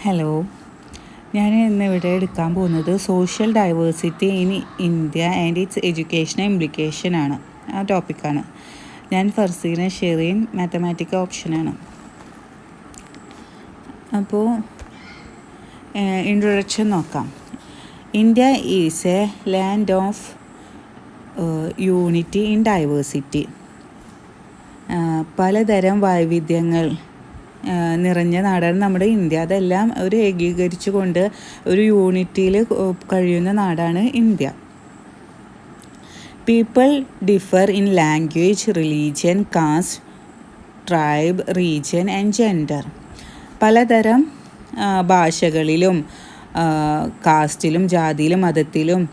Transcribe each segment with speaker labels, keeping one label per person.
Speaker 1: Hello, ഞാൻ ഇന്നിവിടെ എടുക്കാൻ പോകുന്നത് social diversity in India and its educational ഇംപ്ലിക്കേഷനാണ്. ആ ടോപ്പിക്കാണ്. ഞാൻ ഫർസീന ഷെറീൻ, മാത്തമാറ്റിക്സ് ഓപ്ഷനാണ്. അപ്പോൾ ഇൻട്രൊഡക്ഷൻ നോക്കാം. India is A land of unity in diversity. പലതരം വൈവിധ്യങ്ങൾ നിറഞ്ഞ നാടാണ് നമ്മുടെ ഇന്ത്യ. അതെല്ലാം ഒരു ഏകീകരിച്ചു കൊണ്ട് ഒരു യൂണിറ്റിയിൽ കഴിയുന്ന നാടാണ് India. People differ in language, religion, caste, tribe, region and gender. പലതരം ഭാഷകളിലും കാസ്റ്റിലും ജാതിയിലും മതത്തിലും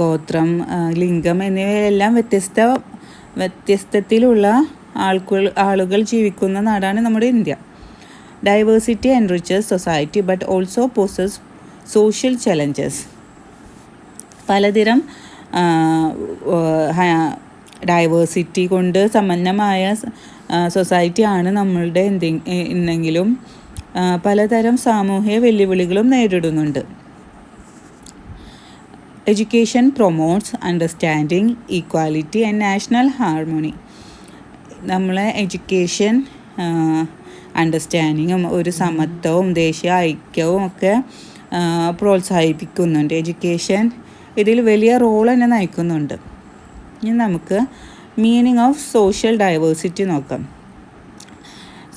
Speaker 1: ഗോത്രം, ലിംഗം എന്നിവയെല്ലാം വ്യത്യസ്തത്തിലുള്ള ആളുകൾ ജീവിക്കുന്ന നാടാണ് നമ്മുടെ India. Diversity enriches society but also poses social challenges. പലതരം ഡൈവേഴ്സിറ്റി കൊണ്ട് സമ്പന്നമായ സൊസൈറ്റിയാണ് നമ്മളുടെ എന്നെങ്കിലും പലതരം സാമൂഹിക വെല്ലുവിളികളും നേരിടുന്നുണ്ട്. Education promotes understanding, equality and national harmony. നമ്മളെ എഡ്യൂക്കേഷൻ അണ്ടർസ്റ്റാൻഡിങ്ങും ഒരു സമത്വവും ദേശീയ ഐക്യവും ഒക്കെ പ്രോത്സാഹിപ്പിക്കുന്നുണ്ട്. എഡ്യൂക്കേഷൻ ഇതിൽ വലിയ റോൾ തന്നെ നയിക്കുന്നുണ്ട്. ഇനി നമുക്ക് മീനിങ് ഓഫ് സോഷ്യൽ ഡൈവേഴ്സിറ്റി നോക്കാം.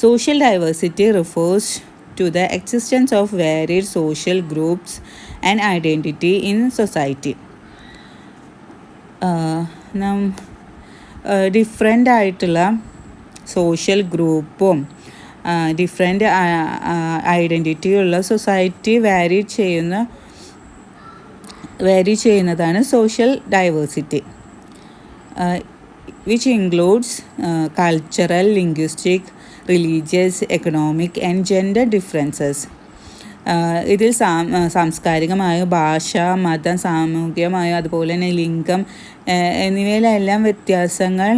Speaker 1: Social diversity refers to the existence of varied social groups and identity in society. Different ആയിട്ടുള്ള സോഷ്യൽ ഗ്രൂപ്പും ഡിഫറെൻ്റ് ഐഡൻറ്റിറ്റിയുള്ള സൊസൈറ്റി വാരി ചെയ്യുന്നതാണ് social diversity, which includes cultural, linguistic, religious, economic and gender differences. ഇതിൽ സാംസ്കാരികമായ, ഭാഷ, മതം, സാമൂഹികമായ, അതുപോലെ തന്നെ ലിംഗം എന്നിവയിലെല്ലാം വ്യത്യാസങ്ങൾ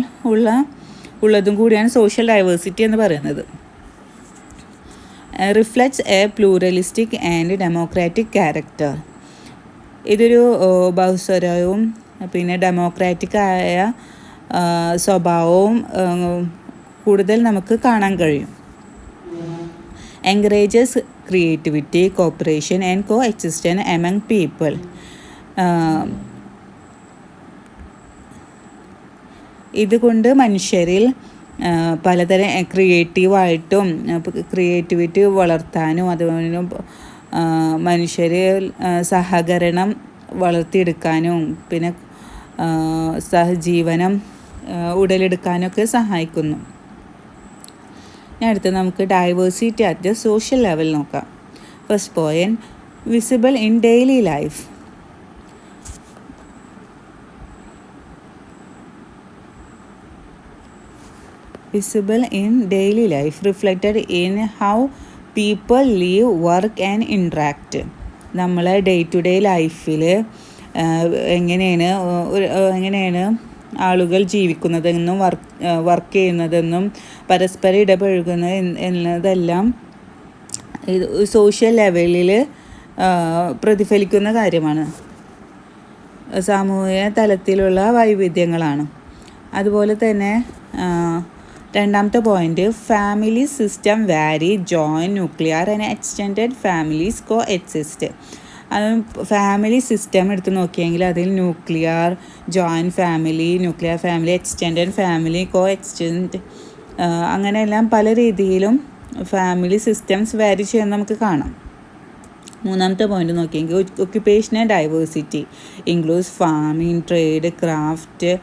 Speaker 1: ഉള്ളതും കൂടിയാണ് സോഷ്യൽ ഡൈവേഴ്സിറ്റി എന്ന് പറയുന്നത്. Reflects A pluralistic and democratic character. ഇതൊരു ബഹുസ്വരവും പിന്നെ ഡെമോക്രാറ്റിക് ആയ സ്വഭാവവും കൂടുതൽ നമുക്ക് കാണാൻ കഴിയും. Encourages creativity, cooperation and co existence among people. ഇതുകൊണ്ട് മനുഷ്യരിൽ പലതരം ക്രിയേറ്റിവിറ്റി വളർത്താനും അതുപോലെ മനുഷ്യരിൽ സഹകരണം വളർത്തിയെടുക്കാനും പിന്നെ സഹജീവനം ഉടലെടുക്കാനൊക്കെ സഹായിക്കുന്നു. അടുത്ത് നമുക്ക് diversity at the social level നോക്കാം. First point, visible in daily life. Visible in daily life, reflected in how people live, work and interact. നമ്മളെ ഡേ ടു ഡേ ലൈഫിൽ എങ്ങനെയാണ് ആളുകൾ ജീവിക്കുന്നതെന്നും വർക്ക് ചെയ്യുന്നതെന്നും പരസ്പരം ഇടപഴകുന്നത് എന്നതെല്ലാം സോഷ്യൽ ലെവലിൽ പ്രതിഫലിക്കുന്ന കാര്യമാണ്. സാമൂഹിക തലത്തിലുള്ള വൈവിധ്യങ്ങളാണ്. അതുപോലെ തന്നെ രണ്ടാമത്തെ പോയിന്റ്, ഫാമിലി സിസ്റ്റം വാരി, joint, nuclear and extended families co exist. അത് ഫാമിലി സിസ്റ്റം എടുത്ത് നോക്കിയെങ്കിൽ അതിൽ ന്യൂക്ലിയർ ഫാമിലി, എക്സ്റ്റെൻഡഡ് ഫാമിലി, കോ എക്സ്റ്റെൻഡ് അങ്ങനെയെല്ലാം പല രീതിയിലും ഫാമിലി സിസ്റ്റംസ് വാരി ചെയ്യുന്നത് നമുക്ക് കാണാം. മൂന്നാമത്തെ പോയിന്റ് നോക്കിയെങ്കിൽ occupational diversity includes farming, trade, craft,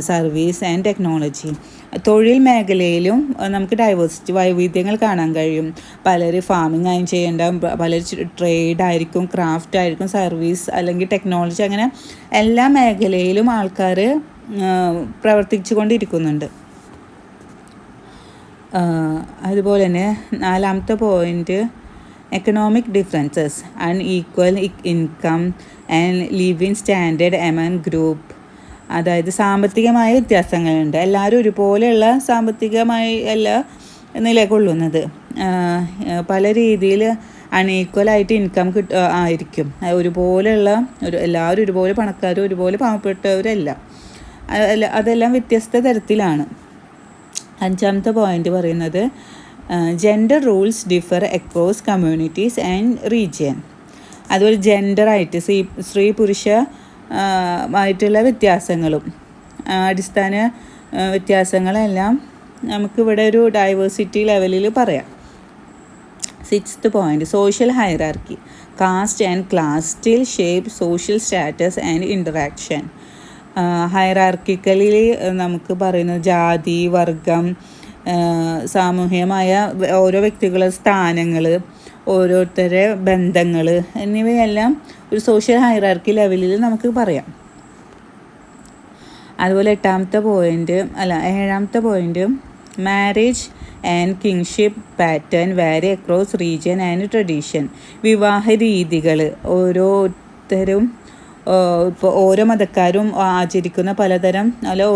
Speaker 1: service and technology. തൊഴിൽ മേഖലയിലും നമുക്ക് വൈവിധ്യങ്ങൾ കാണാൻ കഴിയും. പലർ ഫാമിംഗ് ആയും ചെയ്യേണ്ടാവും, പലർ ട്രേഡ് ആയിരിക്കും, ക്രാഫ്റ്റ് ആയിരിക്കും, സർവീസ് അല്ലെങ്കിൽ ടെക്നോളജി, അങ്ങനെ എല്ലാ മേഖലയിലും ആൾക്കാർ പ്രവർത്തിച്ചു കൊണ്ടിരിക്കുന്നുണ്ട്. അതുപോലെ തന്നെ നാലാമത്തെ point, economic differences, unequal income and living standard among group. അതായത് സാമ്പത്തികമായ വ്യത്യാസങ്ങളുണ്ട്. എല്ലാവരും ഒരുപോലെയുള്ള സാമ്പത്തികമായി അല്ല നിലകൊള്ളുന്നത്. പല രീതിയിൽ അൺഈക്വലായിട്ട് ഇൻകം ആയിരിക്കും. ഒരുപോലെയുള്ള എല്ലാവരും ഒരുപോലെ പണക്കാരും ഒരുപോലെ പാവപ്പെട്ടവരല്ല, അതെല്ലാം വ്യത്യസ്ത തരത്തിലാണ്. 5ാമത്തെ പോയിന്റ് പറയുന്നത് gender rules differ across communities and region. അതുപോലെ ജെൻഡറായിട്ട് സ്ത്രീ പുരുഷ ആയിട്ടുള്ള വ്യത്യാസങ്ങളും അടിസ്ഥാന വ്യത്യാസങ്ങളെല്ലാം നമുക്കിവിടെ ഒരു ഡൈവേഴ്സിറ്റി ലെവലിൽ പറയാം. 6th point social hierarchy. Caste and class still shape social status and interaction. Hierarchically നമുക്ക് പറയുന്നത് ജാതി, വർഗം, സാമൂഹികമായ ഓരോ വ്യക്തികളുടെ സ്ഥാനങ്ങൾ, ഓരോരുത്തരുടെ ബന്ധങ്ങൾ എന്നിവയെല്ലാം ഒരു സോഷ്യൽ ഹൈറാർക്കി ലെവലിൽ നമുക്ക് പറയാം. അതുപോലെ 7ാമത്തെ point marriage and kingship pattern vary across region and tradition. വിവാഹ രീതികൾ ഓരോരുത്തരും ഇപ്പോൾ ഓരോ മതക്കാരും ആചരിക്കുന്ന പലതരം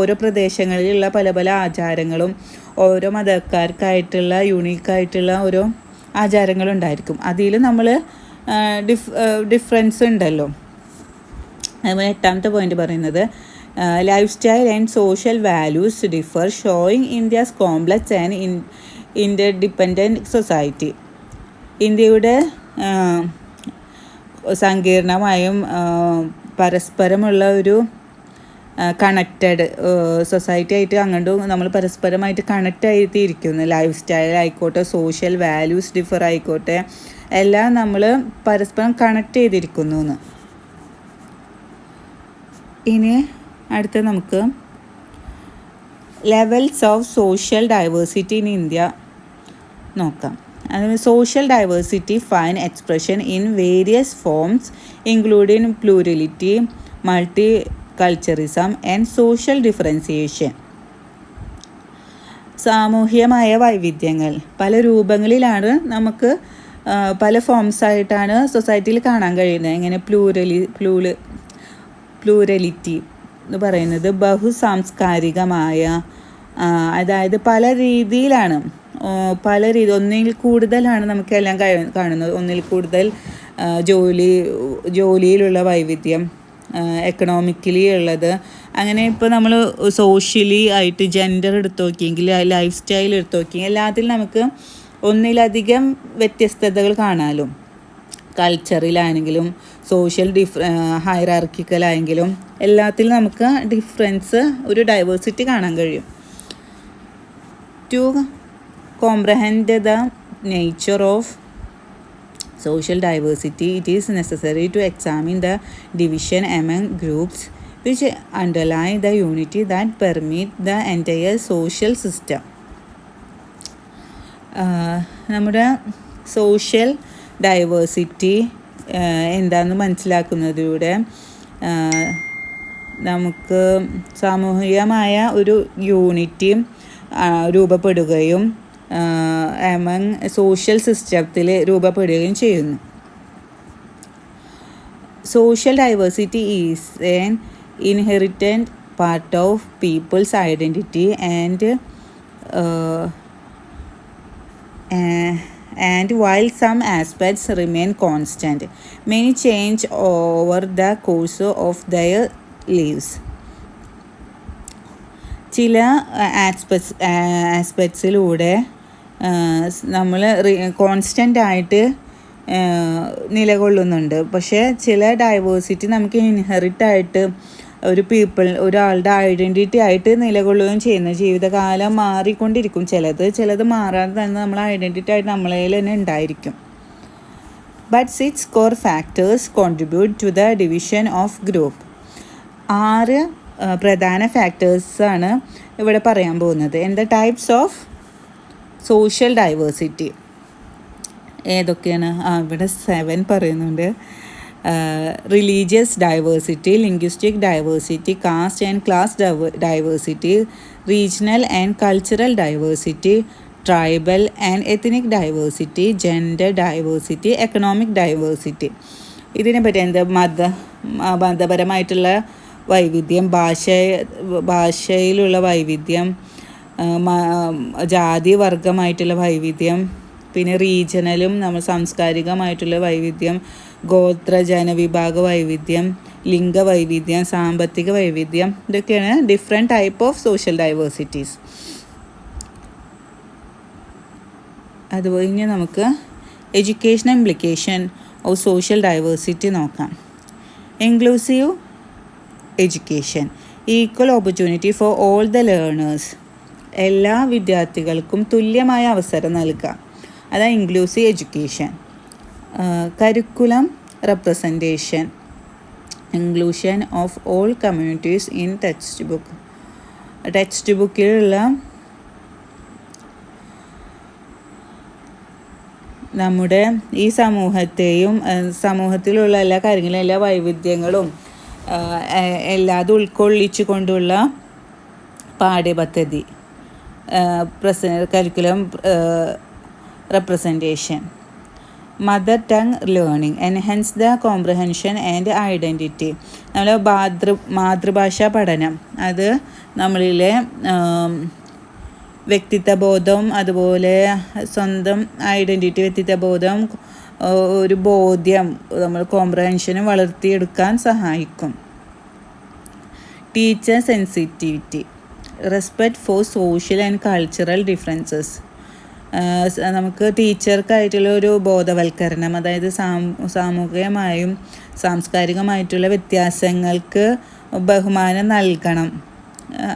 Speaker 1: ഓരോ പ്രദേശങ്ങളിലുള്ള പല പല ആചാരങ്ങളും ഓരോ മതക്കാർക്കായിട്ടുള്ള യുണീക്കായിട്ടുള്ള ഓരോ ആചാരങ്ങളുണ്ടായിരിക്കും. അതിൽ നമ്മൾ ഡിഫറൻസ് ഉണ്ടല്ലോ. അതുപോലെ 8ാമത്തെ പോയിന്റ് പറയുന്നത് lifestyle and social values differ showing India's complex and interdependent society. ഇന്ത്യയുടെ സങ്കീർണമായും പരസ്പരമുള്ള ഒരു കണക്റ്റഡ് സൊസൈറ്റി ആയിട്ട് അങ്ങോട്ടും നമ്മൾ പരസ്പരമായിട്ട് കണക്റ്റ് ആയിട്ടിരിക്കുന്നു. ലൈഫ് സ്റ്റൈൽ ആയിക്കോട്ടെ, സോഷ്യൽ വാല്യൂസ് ഡിഫർ ആയിക്കോട്ടെ, എല്ലാം നമ്മൾ പരസ്പരം കണക്റ്റ് ചെയ്തിരിക്കുന്നു എന്ന്. ഇനി അടുത്ത നമുക്ക് levels of social diversity in India നോക്കാം. Social diversity find expression in various forms including plurality, multi culturism and social differentiation. സാമൂഹികമായ വൈവിധ്യങ്ങൾ പല രൂപങ്ങളിലാണ് നമുക്ക് പല ഫോംസ് ആയിട്ടാണ് സൊസൈറ്റിയിൽ കാണാൻ കഴിയുന്നത്. എങ്ങനെ പ്ലൂരലിറ്റി എന്ന് പറയുന്നത് ബഹുസാംസ്കാരികമായ, അതായത് പല രീതിയിലാണ്, ഒന്നിൽ കൂടുതലാണ് നമുക്കെല്ലാം കാണുന്നത്. ഒന്നിൽ കൂടുതൽ ജോലിയിലുള്ള വൈവിധ്യം, എക്കണോമിക്കലി ഉള്ളത്, അങ്ങനെ ഇപ്പോൾ നമ്മൾ സോഷ്യലി ആയിട്ട് ജെൻഡർ എടുത്തു നോക്കിയെങ്കിൽ, ലൈഫ് സ്റ്റൈൽ എടുത്തു നോക്കിയെങ്കിൽ എല്ലാത്തിലും നമുക്ക് ഒന്നിലധികം വ്യത്യസ്തതകൾ കാണാമല്ലോ. കൾച്ചറിലാണെങ്കിലും സോഷ്യൽ ഹൈറാർക്കിക്കലായെങ്കിലും എല്ലാത്തിലും നമുക്ക് ഡിഫറൻസ്, ഒരു ഡൈവേഴ്സിറ്റി കാണാൻ കഴിയും. To comprehend the nature of social diversity, it is necessary to examine the division among groups which underlie the unity that permeate the entire social system. നമ്മുടെ സോഷ്യൽ ഡൈവേഴ്സിറ്റി എന്താണെന്ന് മനസ്സിലാക്കുന്നതിലൂടെ നമുക്ക് സാമൂഹികമായ ഒരു യൂണിറ്റി രൂപപ്പെടുകയും among social സിസ്റ്റത്തിൽ രൂപപ്പെടുകയും ചെയ്യുന്നു. Social diversity is an inherent part of people's identity and while some aspects remain constant, many change over the course of their lives. ചില ആസ്പെക്ട്സിലൂടെ നമ്മൾ കോൺസ്റ്റൻ്റ് ആയിട്ട് നിലകൊള്ളുന്നുണ്ട്. പക്ഷേ ചില ഡൈവേഴ്സിറ്റി നമുക്ക് ഇൻഹെറിറ്റായിട്ട് ഒരാളുടെ ഐഡൻറ്റിറ്റി ആയിട്ട് നിലകൊള്ളുകയും ചെയ്യുന്നു. ജീവിതകാലം മാറിക്കൊണ്ടിരിക്കും. ചിലത് മാറാതെ തന്നെ നമ്മളെ ഐഡൻറ്റിറ്റി ആയിട്ട് നമ്മളതിൽ തന്നെ ഉണ്ടായിരിക്കും. But 6 core factors contribute to the division of group. 6 പ്രധാന ഫാക്ടേഴ്സാണ് ഇവിടെ പറയാൻ പോകുന്നത്. The types of social diversity ഏതൊക്കെയാണ്? ഇവിടെ 7 പറയുന്നുണ്ട്. Religious diversity, linguistic diversity, caste and class diversity, regional and cultural diversity, tribal and ethnic diversity, gender diversity, economic diversity. ഇതിനെ പറ്റി മതപരമായിട്ടുള്ള വൈവിധ്യം, ഭാഷയിലുള്ള വൈവിധ്യം, ജാതി വർഗമായിട്ടുള്ള വൈവിധ്യം, പിന്നെ റീജിയണലും നമ്മൾ സാംസ്കാരികമായിട്ടുള്ള വൈവിധ്യം, ഗോത്ര ജനവിഭാഗ വൈവിധ്യം, ലിംഗവൈവിധ്യം, സാമ്പത്തിക വൈവിധ്യം, ഇതൊക്കെയാണ് different type of social diversities. അതുപോലെ ഇനി നമുക്ക് education implication of social diversity നോക്കാം. Inclusive education, equal opportunity for all the learners, എല്ലാ വിദ്യാർത്ഥികൾക്കും തുല്യമായ അവസരം നൽകുക, അതാണ് inclusive education. Curriculum representation, inclusion of all communities in textbook, text ബുക്കിലുള്ള നമ്മുടെ ഈ സമൂഹത്തിലുള്ള എല്ലാ കാര്യങ്ങളും, എല്ലാ വൈവിധ്യങ്ങളും എല്ലാതും ഉൾക്കൊള്ളിച്ചു കൊണ്ടുള്ള പാഠ്യപദ്ധതി, curriculum representation. Mother tongue learning enhance the comprehension and identity, നമ്മൾ മാതൃഭാഷാ പഠനം അത് നമ്മളിലെ വ്യക്തിത്വബോധം, അതുപോലെ സ്വന്തം ഐഡൻറ്റിറ്റി, വ്യക്തിത്വബോധം, ഒരു ബോധ്യം, നമ്മൾ കോംപ്രഹെൻഷനും വളർത്തിയെടുക്കാൻ സഹായിക്കും. Teacher sensitivity, respect for social and cultural differences, നമുക്ക് ടീച്ചർക്കായിട്ടുള്ള ഒരു ബോധവൽക്കരണം, അതായത് സാമൂഹികമായും സാംസ്കാരികമായിട്ടുള്ള വ്യത്യാസങ്ങൾക്ക് ബഹുമാനം നൽകണം.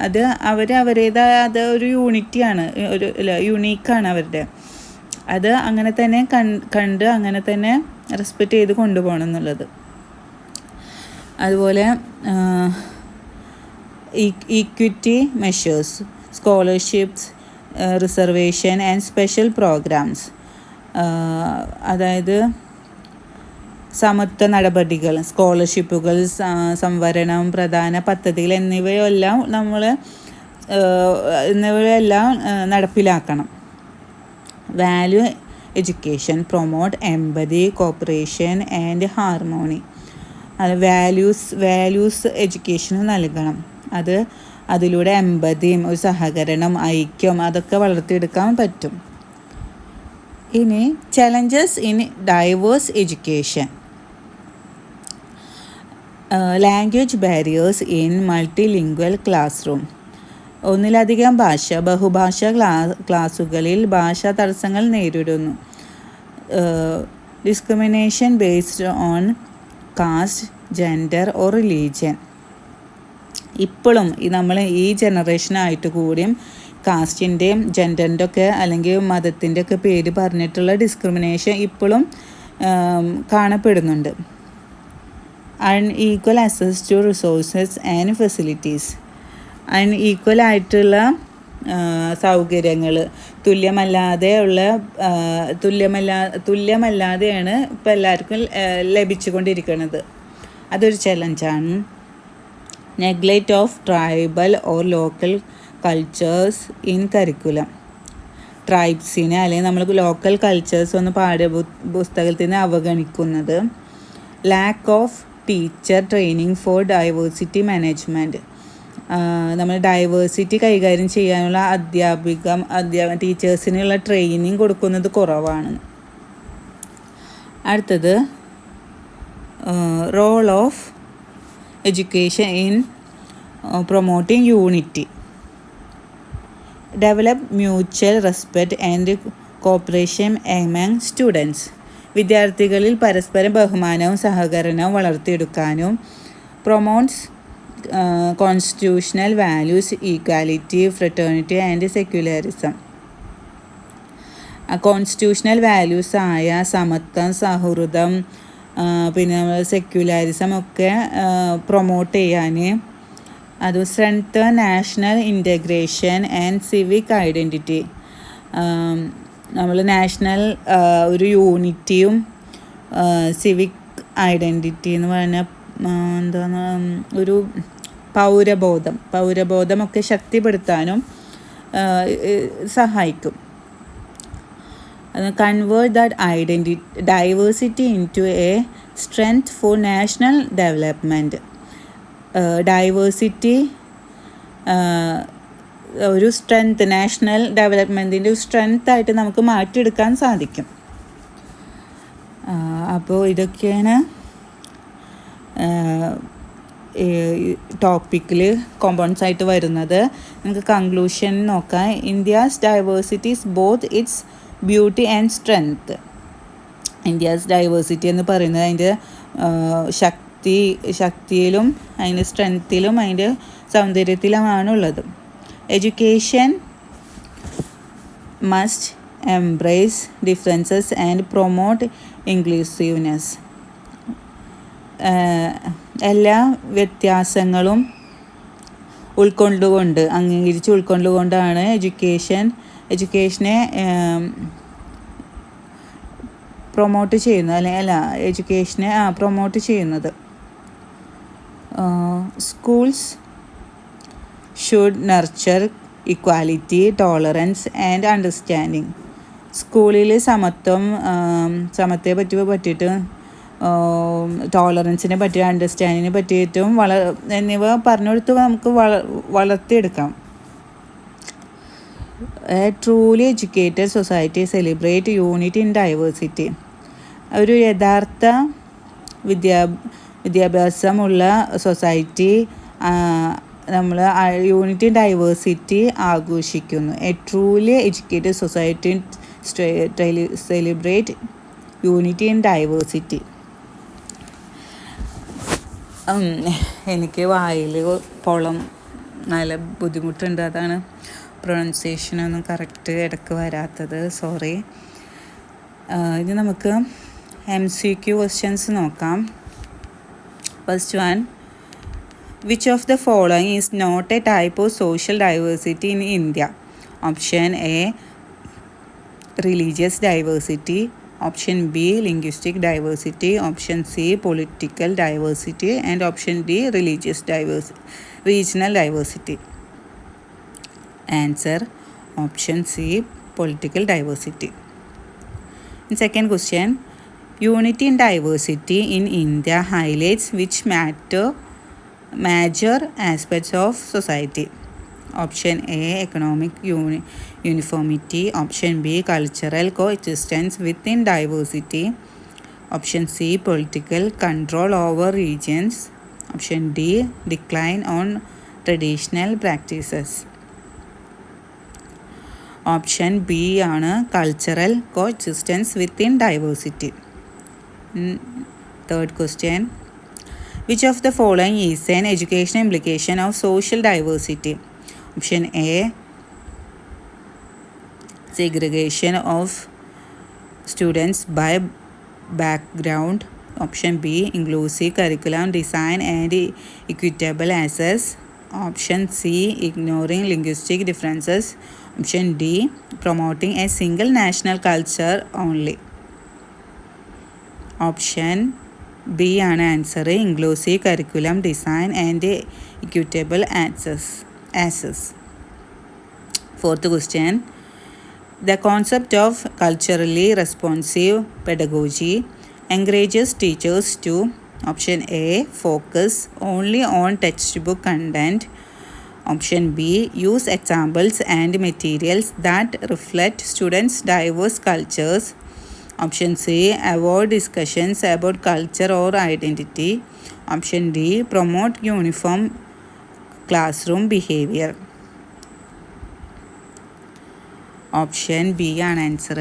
Speaker 1: അത് അവരുടേതായ അത് ഒരു യൂണിറ്റിയാണ്, ഒരു യുണീക്കാണ് അവരുടെ. അത് അങ്ങനെ തന്നെ കണ്ട് അങ്ങനെ തന്നെ റെസ്പെക്റ്റ് ചെയ്ത് കൊണ്ടുപോകണം എന്നുള്ളത്. അതുപോലെ equity measures, scholarships, reservation and special programmes, അതായത് സമത്വ നടപടികൾ, സ്കോളർഷിപ്പുകൾ, സംവരണം, പ്രധാന പദ്ധതികൾ എന്നിവയെല്ലാം നടപ്പിലാക്കണം. Value education promote empathy, cooperation and harmony, അത് വാല്യൂസ് എഡ്യൂക്കേഷന് നൽകണം. അതിലൂടെ എമ്പതിയും ഒരു സഹകരണം, ഐക്യം അതൊക്കെ വളർത്തിയെടുക്കാൻ പറ്റും. ഇനി challenges in diverse education. Language barriers in multilingual classroom, ഒന്നിലധികം ബഹുഭാഷാ ക്ലാസുകളിൽ ഭാഷാ തടസ്സങ്ങൾ നേരിടുന്നു. Discrimination based on caste, gender or religion, ഇപ്പോഴും നമ്മൾ ഈ ജനറേഷനായിട്ട് കൂടിയും കാസ്റ്റിൻ്റെയും ജെൻഡറിൻ്റെ ഒക്കെ അല്ലെങ്കിൽ മതത്തിൻ്റെ ഒക്കെ പേര് പറഞ്ഞിട്ടുള്ള ഡിസ്ക്രിമിനേഷൻ ഇപ്പോഴും കാണപ്പെടുന്നുണ്ട്. Unequal access to resources and facilities, അൺഈക്വലായിട്ടുള്ള സൗകര്യങ്ങൾ, തുല്യമല്ലാതെയാണ് ഇപ്പോൾ എല്ലാവർക്കും ലഭിച്ചുകൊണ്ടിരിക്കുന്നത്. അതൊരു ചലഞ്ചാണ്. Neglect of tribal or local cultures in curriculum, ട്രൈബ്സിനെ അല്ലെങ്കിൽ നമ്മൾ ലോക്കൽ കൾച്ചേഴ്സ് ഒന്ന് പുസ്തകത്തിൽ നിന്ന് അവഗണിക്കുന്നത്. Lack of teacher training for diversity management, നമ്മൾ ഡൈവേഴ്സിറ്റി കൈകാര്യം ചെയ്യാനുള്ള ടീച്ചേഴ്സിനുള്ള ട്രെയിനിങ് കൊടുക്കുന്നത് കുറവാണ്. അടുത്തത് role of education in promoting unity, develop mutual respect and cooperation among students, വിദ്യാർത്ഥികളിൽ പരസ്പരം ബഹുമാനവും സഹകരണവും വളർത്തിയെടുക്കാനും. Promotes constitutional values, equality, fraternity and secularism, constitutional values ആയ സമത്വം, സൗഹൃദം, പിന്നെ സെക്യുലറിസം ഒക്കെ പ്രൊമോട്ട് ചെയ്യാൻ. അത് strengthen national integration and civic identity, നമ്മൾ നാഷണൽ ഒരു യൂണിറ്റിയും സിവിക് ഐഡൻറ്റിറ്റി എന്ന് പറഞ്ഞാൽ എന്താണ് ഒരു പൗരബോധമൊക്കെ ശക്തിപ്പെടുത്താനും സഹായിക്കും. Convert that diversity into a strength for national development, diversity ഒരു സ്ട്രെങ്ത്, നാഷണൽ ഡെവലപ്മെൻറ്റിൻ്റെ ഒരു സ്ട്രെങ്ത്തായിട്ട് നമുക്ക് മാറ്റിയെടുക്കാൻ സാധിക്കും. അപ്പോൾ ഇതൊക്കെയാണ് ടോപ്പിക്കിൽ കോമ്പൗണ്ട്സ് ആയിട്ട് വരുന്നത്. നമുക്ക് കൺക്ലൂഷൻ നോക്കാം. India's diversity is both its beauty and strength. India's diversity എന്ന് പറയുന്നത് അതിൻ്റെ ശക്തിയിലും അതിൻ്റെ സ്ട്രെങ്ത്തിലും അതിൻ്റെ സൗന്ദര്യത്തിലുമാണുള്ളത്. Education must embrace differences and promote inclusiveness. എല്ലാ വ്യത്യാസങ്ങളും ഉൾക്കൊണ്ടുകൊണ്ടാണ് എഡ്യൂക്കേഷനെ പ്രൊമോട്ട് ചെയ്യുന്നത്, എഡ്യൂക്കേഷനെ പ്രൊമോട്ട് ചെയ്യുന്നത്. Schools should nurture equality, tolerance and understanding. സ്കൂളിൽ സമത്വത്തെ പറ്റിയിട്ട് ടോളറൻസിനെ പറ്റി, അണ്ടർസ്റ്റാൻഡിങ്ങിനെ പറ്റിയിട്ടും എന്നിവ പറഞ്ഞു കൊടുത്ത് നമുക്ക് വളർത്തിയെടുക്കാം. A truly educated society celebrate unity in diversity. ഒരു യഥാർത്ഥ വിദ്യാഭ്യാസമുള്ള സൊസൈറ്റി നമ്മൾ യൂണിറ്റി ഇൻ ഡൈവേഴ്സിറ്റി ആഘോഷിക്കുന്നു. A truly educated society celebrate unity in diversity. എനിക്ക് വായിൽ നല്ല ബുദ്ധിമുട്ടുണ്ട്, അതാണ് പ്രൊണൗൺസിയേഷനൊന്നും കറക്റ്റ് ഇടയ്ക്ക് വരാത്തത്, സോറി. ഇനി നമുക്ക് MCQ ക്വസ്റ്റ്യൻസ് നോക്കാം. First one, which of the following is not a type of social diversity in India? Option A, religious diversity. Option B, linguistic diversity. Option C, political diversity. And option D, regional diversity. Answer, option C, political diversity. In second question, unity in diversity in India highlights which major aspects of society? Option A, economic uniformity. Option B, cultural coexistence within diversity. Option C, political control over regions. Option D, decline on traditional practices. Option B ആണ് cultural coexistence within diversity. Third question, which of the following is an educational implication of social diversity? Option A, segregation of students by background. Option B, inclusive curriculum design and equitable access. Option C, ignoring linguistic differences. Option D, promoting a single national culture only. Option B ആണ് answer, inclusive curriculum design and equitable access. Fourth question, the concept of culturally responsive pedagogy encourages teachers to, option A, focus only on textbook content. Option B, use examples and materials that reflect students' diverse cultures. Option C, avoid discussions about culture or identity. Option D, promote uniform classroom behavior. Option B ആണ് answer,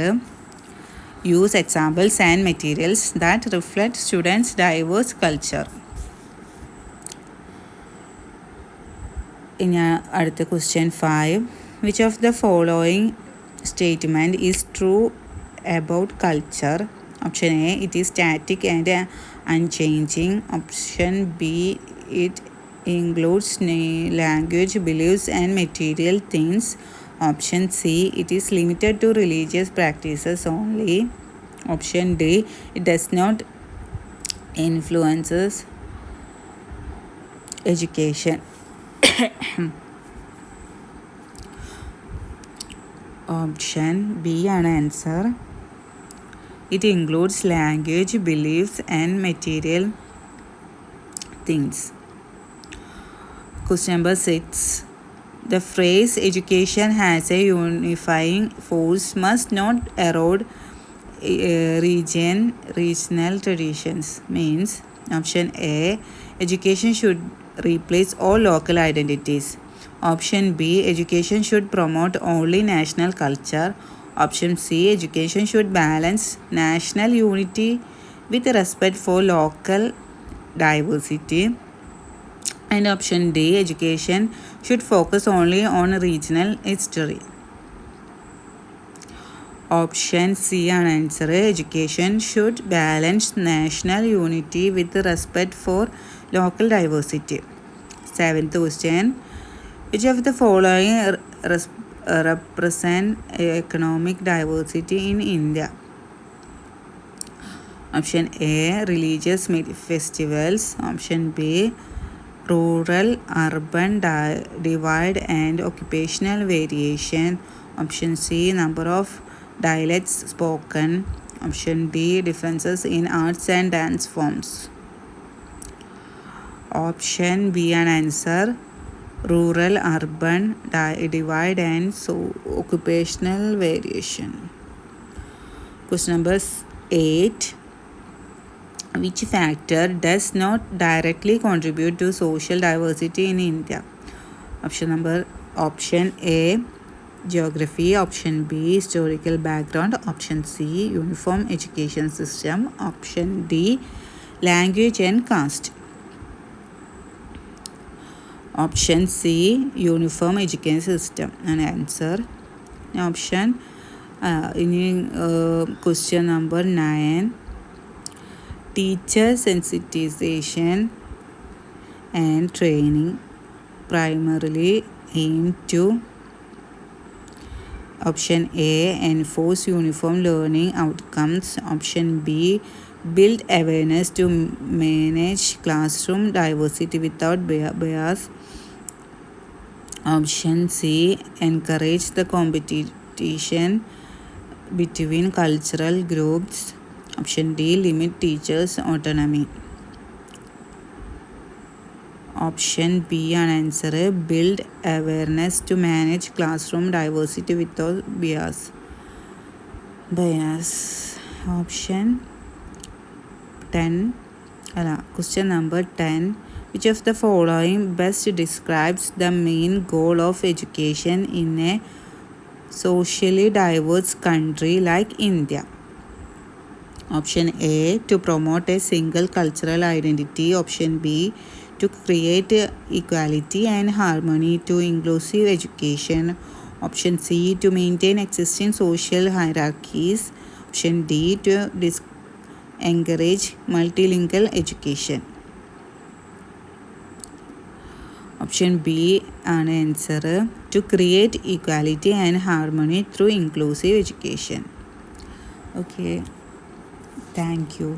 Speaker 1: use examples and materials that reflect students' diverse culture. ഇനി അടുത്ത question 5, which of the following statement is true about culture? Option A, it is static and unchanging. Option B, it includes language, beliefs and material things. Option C, it is limited to religious practices only. Option D, it does not influences education. Option B ആണ് answer, it includes language, beliefs and material things. Question number 6, The phrase education has a unifying force must not erode regional traditions. Means option A, education should replace all local identities. Option B, education should promote only national culture. Option C, education should balance national unity with respect for local diversity. And option D, education should focus only on regional history. Option C ആണ് answer. Education should balance national unity with respect for local diversity. 7th question. Which of the following represent economic diversity in India? Option A, religious festivals. Option B, rural urban divide and occupational variation. Option C, number of dialects spoken. Option D, differences in arts and dance forms. Option B an answer. Rural urban divide and occupational variation. Question number 8. Which factor does not directly contribute to social diversity in India? Option A, geography. Option B, historical background. Option C, uniform education system. Option D, language and caste. Option C, uniform education system an answer. Option question number 9. Teacher sensitization and training primarily aim to Option A, enforce uniform learning outcomes. Option B, build awareness to manage classroom diversity without bias. Option C, encourage the competition between cultural groups. Option D, limit teachers' autonomy. Option B an answer. Build awareness to manage classroom diversity without bias. Option 10. Question number 10. Which of the following best describes the main goal of education in a socially diverse country like India? Option A, to promote a single cultural identity. Option B, to create equality and harmony to inclusive education. Option C, to maintain existing social hierarchies. Option D, to encourage multilingual education. Option B an answer. To create equality and harmony through inclusive education. Okay, thank you.